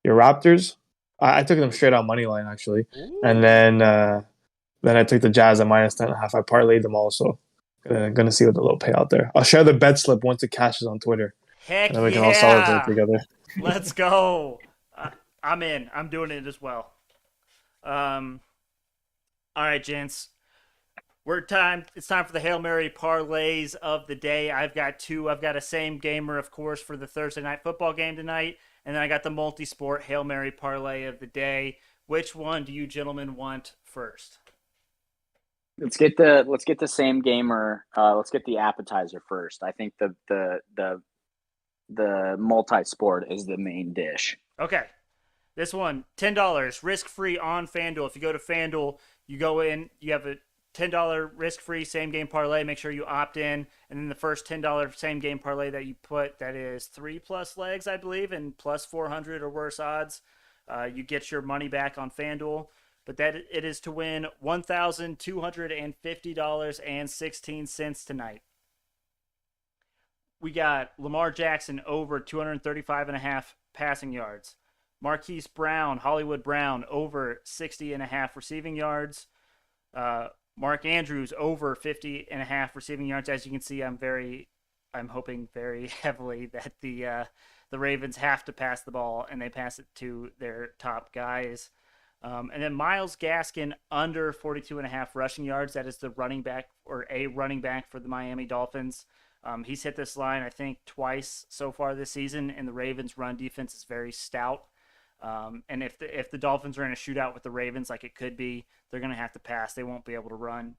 Your Raptors. I took them straight out money line actually, Ooh. and then I took the Jazz at minus 10.5. I parlayed them also. Gonna see what the little payout there. I'll share the bet slip once it cashes on Twitter. Heck and then we can yeah! all celebrate together. Let's go. I'm in. I'm doing it as well. All right, gents. It's time for the Hail Mary parlays of the day. I've got 2. I've got a same gamer, of course, for the Thursday night football game tonight, and then I got the multi-sport Hail Mary parlay of the day. Which one do you gentlemen want first? Let's get the same gamer. Let's get the appetizer first. I think the multi-sport is the main dish. Okay. This one, $10, risk-free on FanDuel. If you go to FanDuel, you go in, you have a $10 risk-free same-game parlay. Make sure you opt in. And then the first $10 same-game parlay that you put, that is 3+ legs, I believe, and plus 400 or worse odds, you get your money back on FanDuel. But that it is to win $1,250.16 tonight. We got Lamar Jackson over 235.5 passing yards. Marquise Brown, Hollywood Brown, over 60.5 receiving yards. Mark Andrews over 50.5 receiving yards. As you can see, I'm hoping very heavily that the Ravens have to pass the ball and they pass it to their top guys. And then Myles Gaskin under 42.5 rushing yards. That is the running back or a running back for the Miami Dolphins. He's hit this line, I think, twice so far this season, and the Ravens' run defense is very stout. And if the Dolphins are in a shootout with the Ravens, like it could be, they're going to have to pass. They won't be able to run.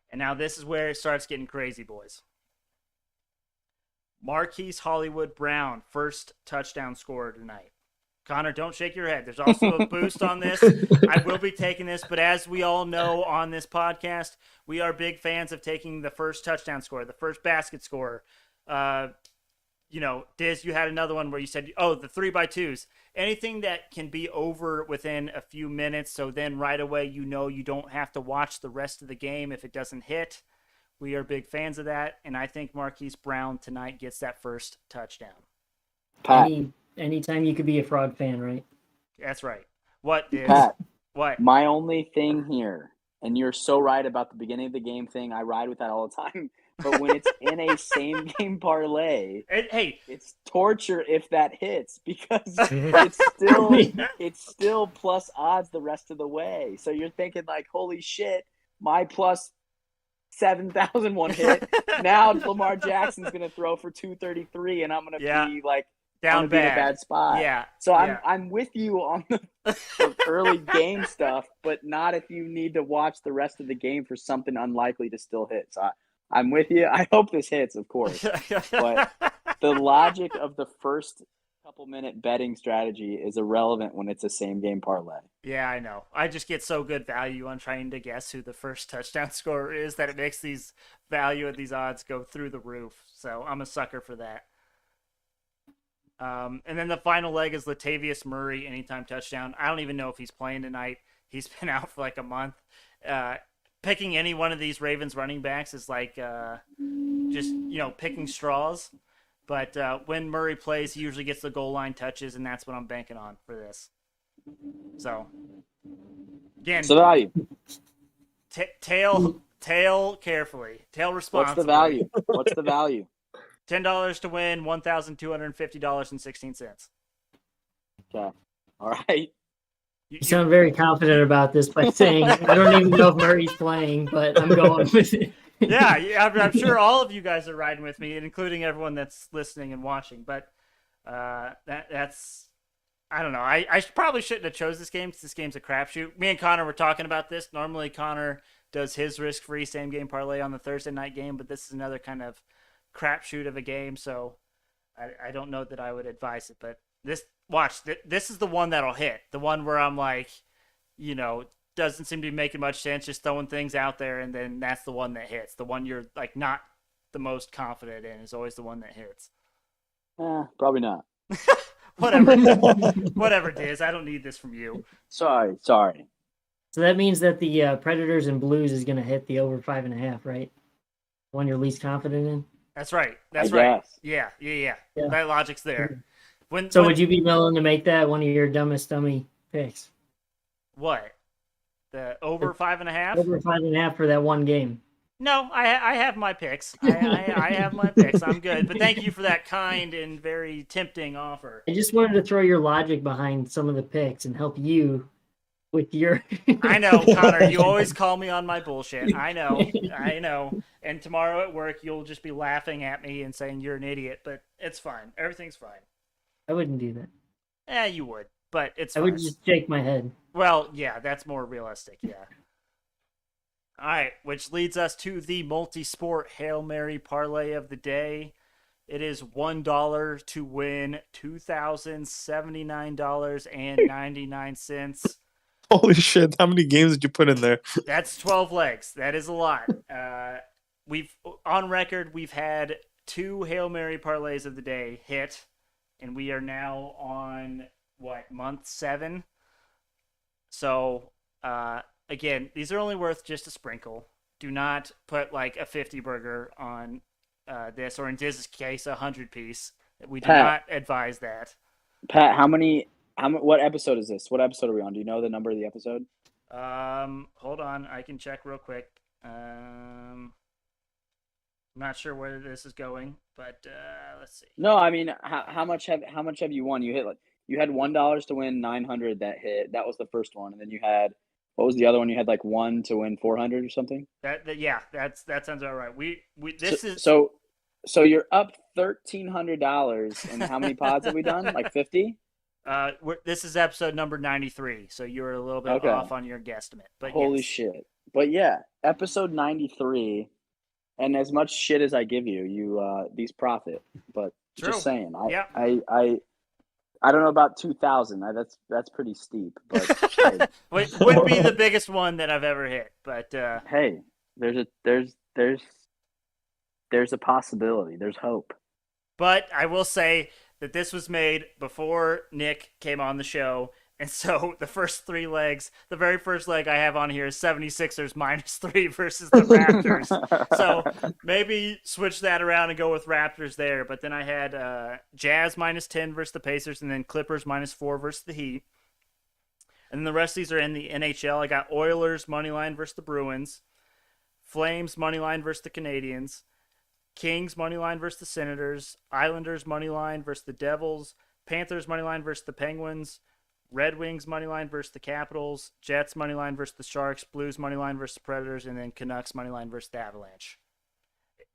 And now this is where it starts getting crazy, boys. Marquise Hollywood Brown, first touchdown scorer tonight. Connor, don't shake your head. There's also a boost on this. I will be taking this, but as we all know on this podcast, we are big fans of taking the first touchdown scorer, the first basket scorer. Diz, you had another one where you said, the 3x2s. Anything that can be over within a few minutes, so then right away you don't have to watch the rest of the game if it doesn't hit. We are big fans of that, and I think Marquise Brown tonight gets that first touchdown. Pat. Anytime you could be a fraud fan, right? That's right. What, Diz? Pat, what? My only thing here, and you're so right about the beginning of the game thing. I ride with that all the time. But when it's in a same game parlay, it's torture if that hits because it's still plus odds the rest of the way. So you're thinking like, holy shit, my plus 7,000 one hit. Now Lamar Jackson's gonna throw for 233, and I'm gonna be like down bad. In a bad spot. Yeah. So I'm with you on the early game stuff, but not if you need to watch the rest of the game for something unlikely to still hit. So I'm with you. I hope this hits, of course. But the logic of the first couple-minute betting strategy is irrelevant when it's a same-game parlay. Yeah, I know. I just get so good value on trying to guess who the first touchdown scorer is that it makes these value of these odds go through the roof. So I'm a sucker for that. And then the final leg is Latavius Murray, anytime touchdown. I don't even know if he's playing tonight. He's been out for like a month. Picking any one of these Ravens running backs is like just, picking straws. But when Murray plays, he usually gets the goal line touches, and that's what I'm banking on for this. So, again, What's the value? Tail carefully. Tail responsibly. What's the value? What's the value? $10 to win, $1,250.16. Okay. All right. You sound very confident about this by saying, I don't even know if Murray's playing, but I'm going with it. Yeah, I'm sure all of you guys are riding with me, including everyone that's listening and watching. But that's, I don't know. I probably shouldn't have chose this game because this game's a crapshoot. Me and Connor were talking about this. Normally, Connor does his risk-free same-game parlay on the Thursday night game, but this is another kind of crapshoot of a game, so I don't know that I would advise it. But this is the one that'll hit. The one where I'm like, doesn't seem to be making much sense, just throwing things out there, and then that's the one that hits. The one you're like not the most confident in is always the one that hits. Probably not. Whatever, Diz. I don't need this from you. Sorry. So that means that the Predators and Blues is going to hit the over 5.5, right? One you're least confident in. That's right. That's I right. guess. Yeah. That logic's there. Would you be willing to make that one of your dumbest dummy picks? What? The over 5.5? Over 5.5 for that one game. No, I have my picks. I have my picks. I'm good. But thank you for that kind and very tempting offer. I just wanted to throw your logic behind some of the picks and help you with your... I know, Connor. You always call me on my bullshit. I know. And tomorrow at work, you'll just be laughing at me and saying you're an idiot. But it's fine. Everything's fine. I wouldn't do that. You would. But it's fine. I would just shake my head. Well, yeah, that's more realistic, yeah. All right, which leads us to the multi-sport Hail Mary parlay of the day. It is $1 to win $2,079.99. Holy shit! How many games did you put in there? That's 12 legs. That is a lot. We've had 2 Hail Mary parlays of the day hit, and we are now on month 7. So, again, these are only worth just a sprinkle. Do not put like a 50 burger on this, or in Diz's case, a 100-piece. We do not advise that. Pat, what episode is this? What episode are we on? Do you know the number of the episode? Hold on, I can check real quick. I'm not sure where this is going, but let's see. No, I mean, how much have you won? You had $1 to win 900 that hit. That was the first one, and then you had, what was the other one? You had like 1 to win 400 or something. That sounds about right. So you're up $1,300, and how many pods have we done? Like 50. This is episode number 93, so you were a little bit off on your guesstimate. But holy yes. Shit! But yeah, episode 93, and as much shit as I give you, these profit. But True. Just saying, Yeah. I don't know about 2,000. That's pretty steep, but hey. would be the biggest one that I've ever hit. But hey, there's a possibility. There's hope. But I will say that this was made before Nick came on the show, and so the first 3 legs, the very first leg I have on here is 76ers -3 versus the Raptors. So maybe switch that around and go with Raptors there. But then I had Jazz -10 versus the Pacers, and then Clippers -4 versus the Heat. And then the rest of these are in the NHL. I got Oilers moneyline versus the Bruins, Flames moneyline versus the Canadiens, Kings moneyline versus the Senators, Islanders moneyline versus the Devils, Panthers moneyline versus the Penguins, Red Wings moneyline versus the Capitals, Jets moneyline versus the Sharks, Blues moneyline versus the Predators, and then Canucks moneyline versus the Avalanche.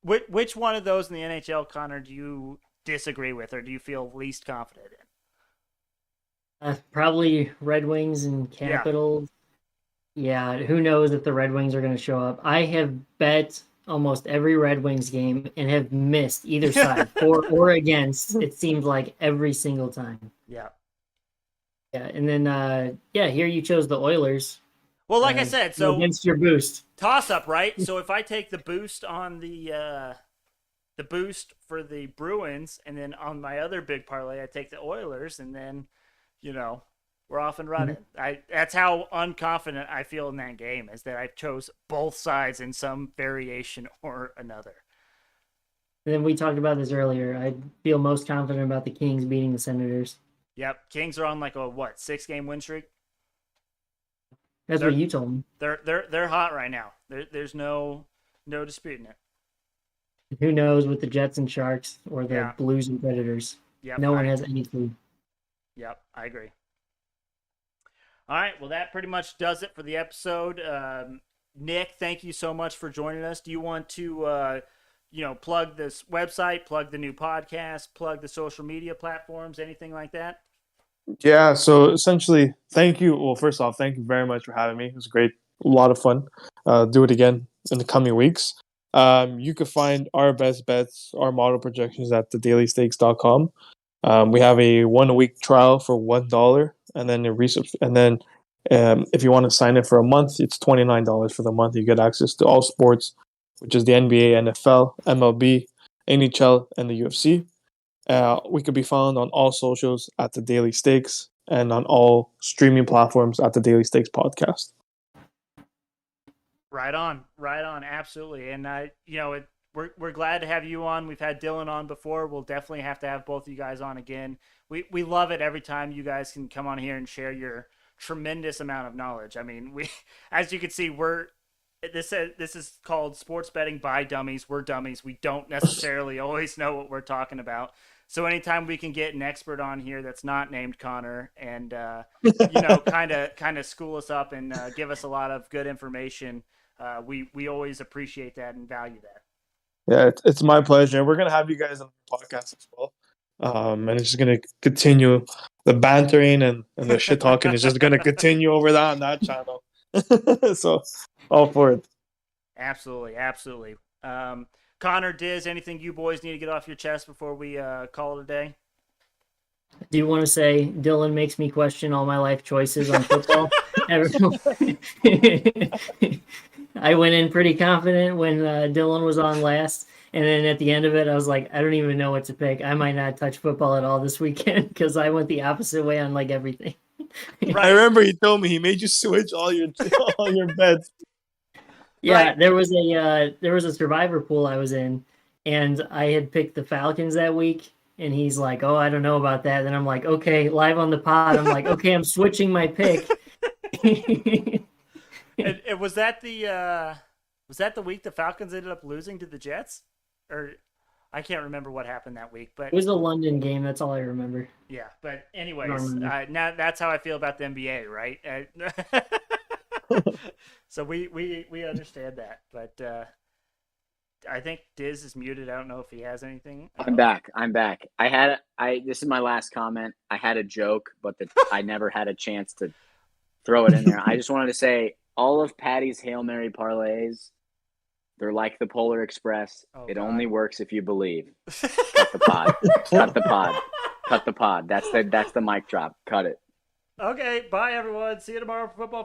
Which one of those in the NHL, Connor, do you disagree with, or do you feel least confident in? Probably Red Wings and Capitals. Yeah, who knows if the Red Wings are going to show up. I have bet almost every Red Wings game and have missed either side, for or against. It seems like every single time. Yeah. Yeah, and then here you chose the Oilers. Well, like I said, so against your boost. toss up, right? So if I take the boost on the boost for the Bruins, and then on my other big parlay, I take the Oilers, and then we're off and running. That's how unconfident I feel in that game, is that I chose both sides in some variation or another. And then we talked about this earlier. I feel most confident about the Kings beating the Senators. Yep, Kings are on like a 6-game win streak. That's what you told me. They're hot right now. There's no disputing it. Who knows with the Jets and Sharks or the Blues and Predators? Yep, no one has any clue. Yep, I agree. All right, well, that pretty much does it for the episode. Nick, thank you so much for joining us. Do you want to, plug this website, plug the new podcast, plug the social media platforms, anything like that? Yeah, so essentially, thank you. Well, first off, thank you very much for having me. It was great. A lot of fun. Do it again in the coming weeks. You can find our best bets, our model projections at thedailystakes.com. We have a 1-week trial for $1, and then if you want to sign in for a month, it's $29 for the month. You get access to all sports, which is the NBA, NFL, MLB, NHL, and the UFC. We could be found on all socials at The Daily Stakes and on all streaming platforms at The Daily Stakes Podcast. Right on, absolutely. And we're glad to have you on. We've had Dylan on before. We'll definitely have to have both of you guys on again. We love it every time you guys can come on here and share your tremendous amount of knowledge. I mean, as you can see, this is called Sports Betting by Dummies. We're dummies. We don't necessarily always know what we're talking about. So anytime we can get an expert on here that's not named Connor and kind of school us up and give us a lot of good information, we always appreciate that and value that. Yeah, it's my pleasure. We're gonna have you guys on the podcast as well, and it's just gonna continue the bantering and the shit talking is just gonna continue over on that channel. So, all for it. Absolutely. Connor, Diz, anything you boys need to get off your chest before we call it a day? Do you want to say Dylan makes me question all my life choices on football? I went in pretty confident when Dylan was on last, and then at the end of it, I was like, I don't even know what to pick. I might not touch football at all this weekend because I went the opposite way on like everything. Right. I remember he told me he made you switch all your bets. Yeah, right. There was a survivor pool I was in, and I had picked the Falcons that week, and he's like, "Oh, I don't know about that." And I'm like, "Okay," live on the pod. I'm like, "Okay, I'm switching my pick." And was that the week the Falcons ended up losing to the Jets? Or I can't remember what happened that week, but it was a London game. That's all I remember. Yeah, but anyways, now that's how I feel about the NBA, right? So we understand that, but I think Diz is muted. I don't know if he has anything. I'm back. This is my last comment. I had a joke, but I never had a chance to throw it in there. I just wanted to say all of Patty's Hail Mary parlays, they're like the Polar Express. It only works if you believe. Cut the pod. Cut the pod. Cut the pod. That's the mic drop. Cut it. Okay, bye everyone. See you tomorrow for football.